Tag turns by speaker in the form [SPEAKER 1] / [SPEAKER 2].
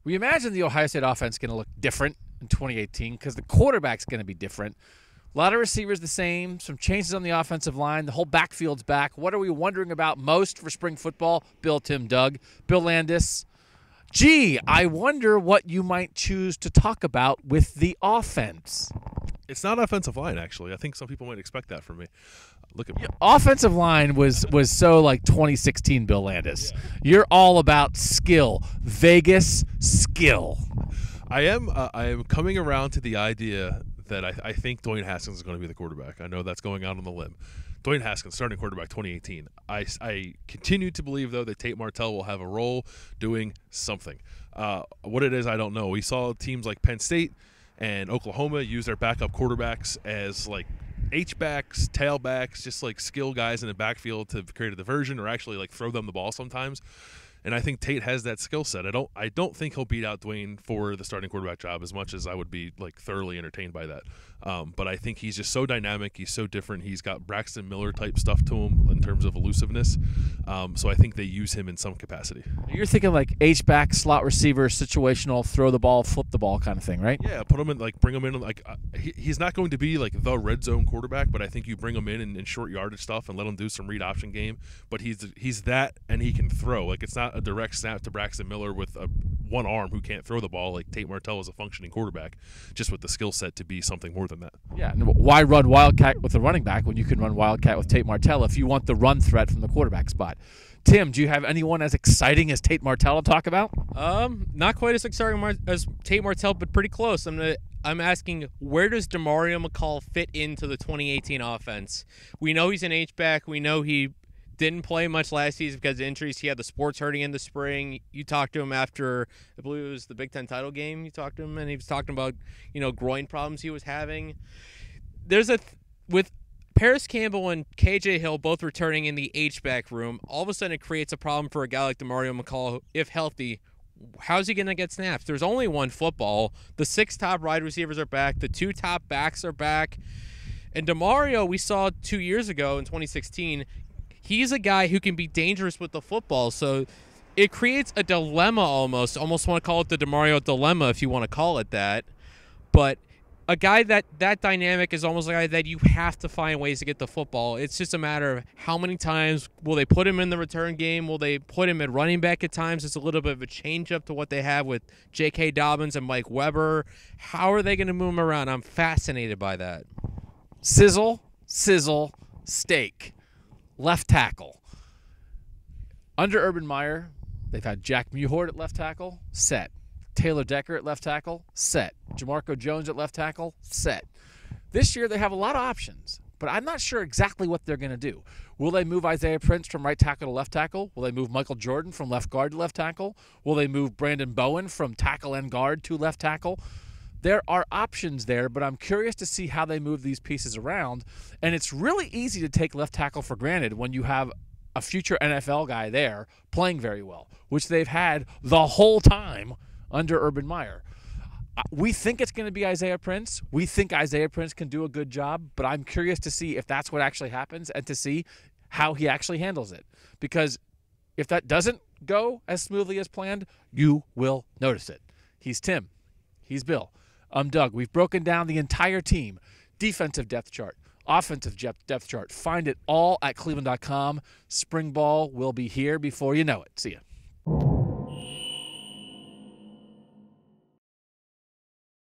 [SPEAKER 1] We imagine the Ohio State offense is going to look different in 2018 because the quarterback's going to be different. A lot of receivers the same, some changes on the offensive line. The whole backfield's back. What are we wondering about most for spring football? Bill, Tim, Doug, Bill Landis. Gee, I wonder what you might choose to talk about with the offense.
[SPEAKER 2] It's not offensive line, actually. I think some people might expect that from me. Look at me.
[SPEAKER 1] Offensive line was so like 2016 Bill Landis. Yeah. You're all about skill. Vegas skill.
[SPEAKER 2] I am coming around to the idea that I think Dwayne Haskins is going to be the quarterback. I know that's going out on the limb. Dwayne Haskins, starting quarterback 2018. I continue to believe, though, that Tate Martell will have a role doing something. What it is, I don't know. We saw teams like Penn State and Oklahoma use their backup quarterbacks as like H-backs, tailbacks, just like skill guys in the backfield to create a diversion or actually like throw them the ball sometimes. And I think Tate has that skill set. I don't think he'll beat out Dwayne for the starting quarterback job as much as I would be like thoroughly entertained by that. But I think he's just so dynamic. He's so different. He's got Braxton Miller type stuff to him in terms of elusiveness. So I think they use him in some capacity.
[SPEAKER 1] You're thinking like H-back, slot receiver, situational, throw the ball, flip the ball kind of thing, right?
[SPEAKER 2] Yeah, put him in, like bring him in. Like he's not going to be like the red zone quarterback, but I think you bring him in short yardage stuff and let him do some read option game. But he's that, and he can throw. Like it's not a direct snap to Braxton Miller with one arm who can't throw the ball. Like Tate Martell is a functioning quarterback, just with the skill set to be something more than that.
[SPEAKER 1] Yeah, and why run Wildcat with a running back when you can run Wildcat with Tate Martell if you want the run threat from the quarterback spot? Tim, do you have anyone as exciting as Tate Martell to talk about?
[SPEAKER 3] Not quite as exciting as Tate Martell, but pretty close. I'm asking, where does Demario McCall fit into the 2018 offense? We know he's an H-back. We know he didn't play much last season because of injuries. He had the sports hurting in the spring. You talked to him after, I believe it was the Big Ten title game. You talked to him, and he was talking about, groin problems he was having. With Paris Campbell and KJ Hill both returning in the H-back room, all of a sudden it creates a problem for a guy like Demario McCall, if healthy. How's he going to get snaps? There's only one football. The 6 top wide receivers are back. The 2 top backs are back. And Demario, we saw 2 years ago in 2016, he's a guy who can be dangerous with the football. So it creates a dilemma almost want to call it the Demario dilemma if you want to call it that. But a guy that dynamic is almost a guy that you have to find ways to get the football. It's just a matter of how many times will they put him in the return game? Will they put him at running back at times? It's a little bit of a change up to what they have with J.K. Dobbins and Mike Weber. How are they going to move him around? I'm fascinated by that.
[SPEAKER 1] Sizzle, steak. Left tackle. Under Urban Meyer, they've had Jack Mewhort at left tackle, set. Taylor Decker at left tackle, set. Jamarco Jones at left tackle, set. This year they have a lot of options, but I'm not sure exactly what they're going to do. Will they move Isaiah Prince from right tackle to left tackle? Will they move Michael Jordan from left guard to left tackle? Will they move Brandon Bowen from tackle and guard to left tackle? There are options there, but I'm curious to see how they move these pieces around. And it's really easy to take left tackle for granted when you have a future NFL guy there playing very well, which they've had the whole time under Urban Meyer. We think it's going to be Isaiah Prince. We think Isaiah Prince can do a good job, but I'm curious to see if that's what actually happens and to see how he actually handles it. Because if that doesn't go as smoothly as planned, you will notice it. He's Tim. He's Bill. I'm Doug. We've broken down the entire team. Defensive depth chart, offensive depth chart. Find it all at cleveland.com. Spring ball will be here before you know it. See ya.